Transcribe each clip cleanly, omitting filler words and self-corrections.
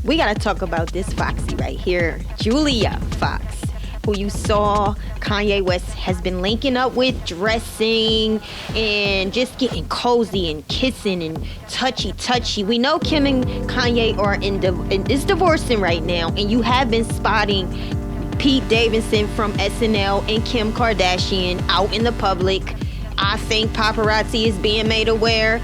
we gotta talk about this Foxy right here, Julia Fox, who you saw Kanye West has been linking up with, dressing and just getting cozy and kissing and touchy. We know Kim and Kanye are is divorcing right now, and you have been spotting Pete Davidson from SNL and Kim Kardashian out in the public. I think paparazzi is being made aware.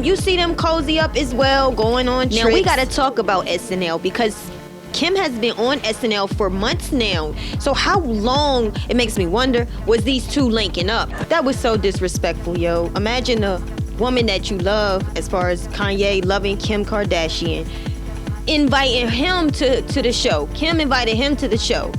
You see them cozy up as well, going on trips. Now we gotta talk about SNL because Kim has been on SNL for months now. So how long, it makes me wonder, was these two linking up? That was so disrespectful, yo. Imagine a woman that you love, as far as Kanye loving Kim Kardashian, inviting him to the show. Kim invited him to the show.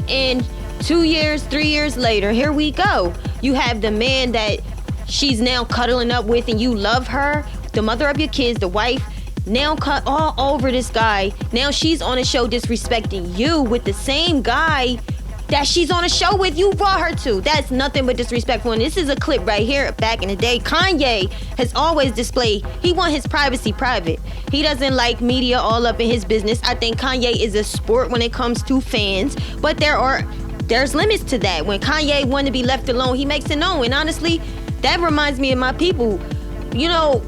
And 2 years, 3 years later, here we go. You have the man that she's now cuddling up with and you love her, the mother of your kids, the wife, now cut all over this guy. Now she's on a show disrespecting you with the same guy that she's on a show with, you brought her to. That's nothing but disrespectful. And this is a clip right here. Back in the day, Kanye has always displayed, he wants his privacy private. He doesn't like media all up in his business. I think Kanye is a sport when it comes to fans, but there's limits to that. When Kanye wants to be left alone, he makes it known. And honestly, that reminds me of my people. You know,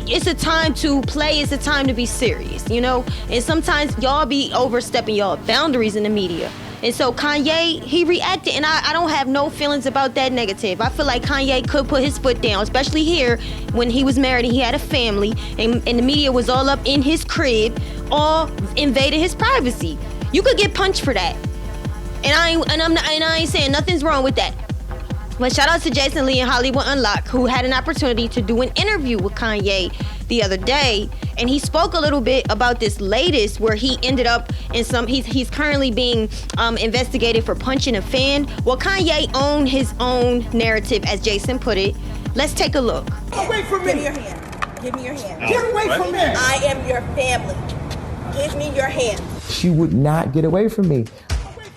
it's a time to play, it's a time to be serious, you know? And sometimes y'all be overstepping y'all boundaries in the media. And so Kanye, he reacted, and I don't have no feelings about that negative. I feel like Kanye could put his foot down, especially here when he was married and he had a family, and the media was all up in his crib, all invaded his privacy. You could get punched for that. And I ain't saying nothing's wrong with that. But shout out to Jason Lee and Hollywood Unlocked, who had an opportunity to do an interview with Kanye the other day, and he spoke a little bit about this latest where he ended up in he's currently being investigated for punching a fan. Well, Kanye owned his own narrative, as Jason put it. Let's take a look. Away from me. Give me your hand. Give me your hand. Get away from me. I am your family. Give me your hand. She would not get away from me.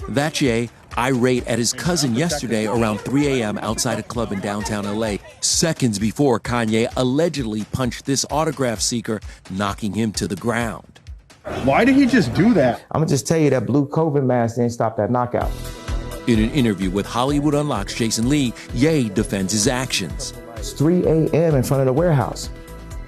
That's Ye, irate at his cousin yesterday around 3 a.m. outside a club in downtown LA, seconds before Kanye allegedly punched this autograph seeker, knocking him to the ground. Why did he just do that? I'm gonna just tell you that blue COVID mask didn't stop that knockout. In an interview with Hollywood Unlocked's Jason Lee, Ye defends his actions. It's 3 a.m. in front of the warehouse.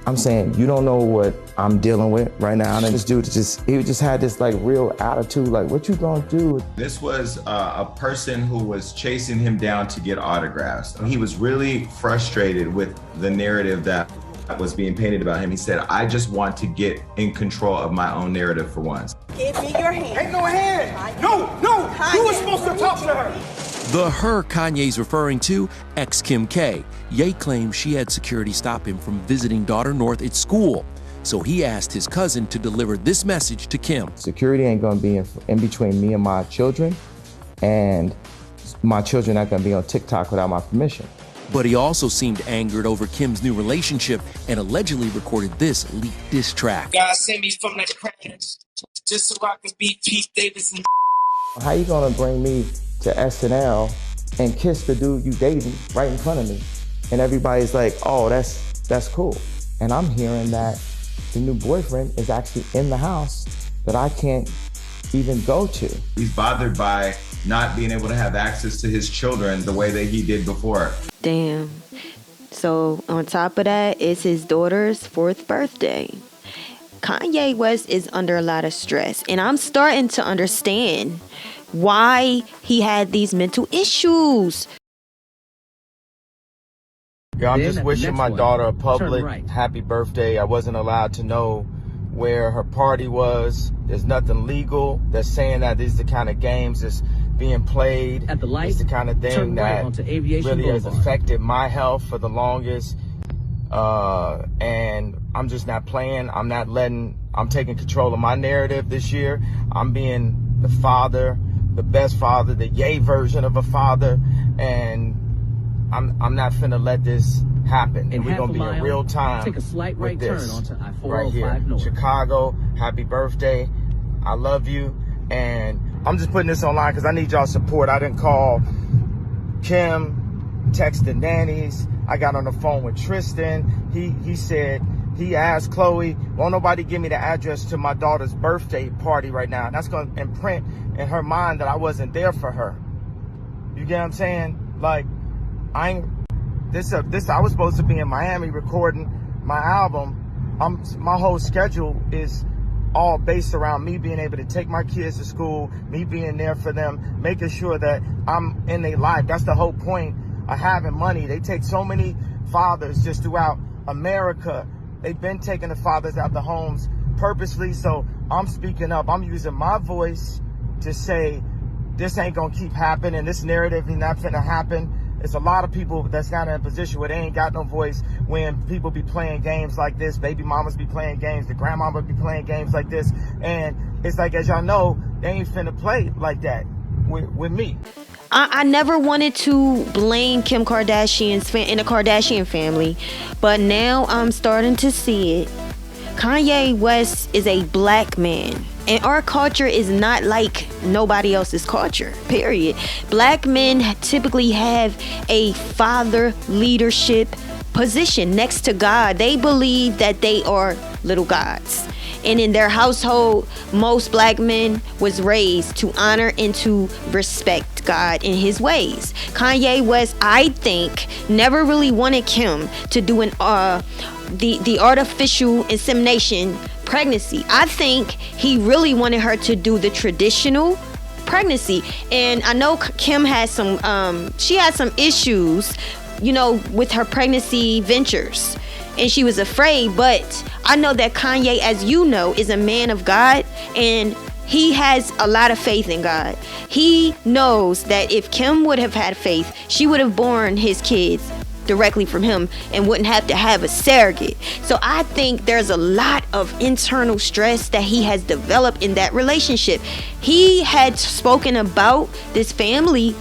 I'm saying, you don't know what I'm dealing with right now. And this dude he just had this like real attitude, like, what you gonna do? This was a person who was chasing him down to get autographs. He was really frustrated with the narrative that was being painted about him. He said, I just want to get in control of my own narrative for once. Give me your hand. Ain't no hand. No. You were supposed to talk to her. The her Kanye's referring to, ex-Kim K. Ye claims she had security stop him from visiting daughter North at school. So he asked his cousin to deliver this message to Kim. Security ain't gonna be in between me and my children, and my children not gonna be on TikTok without my permission. But he also seemed angered over Kim's new relationship and allegedly recorded this leaked diss track. God sent me from the crash just so I could beat Pete Davidson. How you gonna bring me to SNL and kiss the dude you dating right in front of me? And everybody's like, oh, that's cool. And I'm hearing that the new boyfriend is actually in the house that I can't even go to. He's bothered by not being able to have access to his children the way that he did before. Damn. So on top of that, it's his daughter's 4th birthday. Kanye West is under a lot of stress, and I'm starting to understand why he had these mental issues. Yeah, I'm just wishing my daughter a public happy birthday. I wasn't allowed to know where her party was. There's nothing legal that's saying that these are the kind of games that's being played. At the light, it's the kind of thing that really has affected my health for the longest. And I'm just not playing. I'm taking control of my narrative this year. I'm being the father, the best father, the Ye version of a father, and I'm not finna let this happen. And we're gonna be in real time. Take a slight right turn onto I-405 right here. North. Chicago, happy birthday. I love you. And I'm just putting this online because I need y'all support. I didn't call Kim, text the nannies. I got on the phone with Tristan. He said he asked Chloe, won't nobody give me the address to my daughter's birthday party right now? And that's going to imprint in her mind that I wasn't there for her. You get what I'm saying? Like, I was supposed to be in Miami recording my album. My whole schedule is all based around me being able to take my kids to school, me being there for them, making sure that I'm in their life. That's the whole point of having money. They take so many fathers just throughout America. They've been taking the fathers out the homes purposely. So I'm speaking up. I'm using my voice to say this ain't gonna keep happening. This narrative is not gonna happen. It's a lot of people that's not in a position where they ain't got no voice when people be playing games like this. Baby mamas be playing games. The grandmama be playing games like this. And it's like, as y'all know, they ain't finna play like that with me. I never wanted to blame Kim Kardashian's in the Kardashian family, but now I'm starting to see it. Kanye West is a black man, and our culture is not like nobody else's culture, period. Black men typically have a father leadership position next to God. They believe that they are little gods. And in their household, most black men was raised to honor and to respect God in his ways. Kanye West, I think, never really wanted Kim to do the artificial insemination pregnancy. I think he really wanted her to do the traditional pregnancy. And I know Kim has she had some issues, with her pregnancy ventures. And she was afraid, but I know that Kanye, as you know, is a man of God, and he has a lot of faith in God. He knows that if Kim would have had faith, she would have born his kids directly from him and wouldn't have to have a surrogate. So I think there's a lot of internal stress that he has developed in that relationship. He had spoken about this family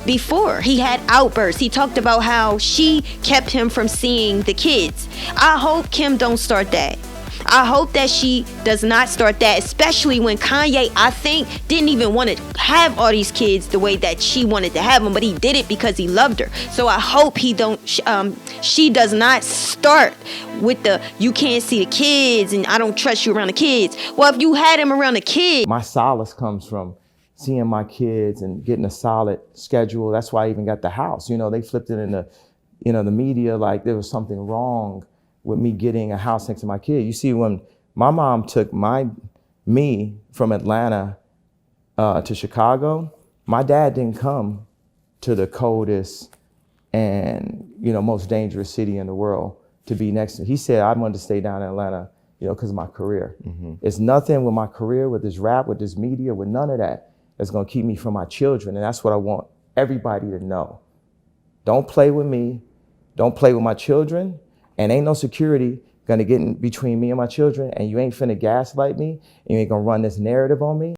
before. He had outbursts. He talked about how she kept him from seeing the kids. I hope Kim don't start that. I hope that she does not start that, especially when Kanye, I think, didn't even want to have all these kids the way that she wanted to have them, but he did it because he loved her. So I hope she does not start with you can't see the kids and I don't trust you around the kids. Well, if you had him around the kids. My solace comes from seeing my kids and getting a solid schedule. That's why I even got the house. They flipped it in the media like there was something wrong with me getting a house next to my kid. You see, when my mom took me from Atlanta to Chicago, my dad didn't come to the coldest and most dangerous city in the world to be next to. He said I wanted to stay down in Atlanta, because of my career. Mm-hmm. It's nothing with my career, with this rap, with this media, with none of that that's gonna keep me from my children. And that's what I want everybody to know. Don't play with me. Don't play with my children. And ain't no security gonna get in between me and my children. And you ain't finna gaslight me. And you ain't gonna run this narrative on me.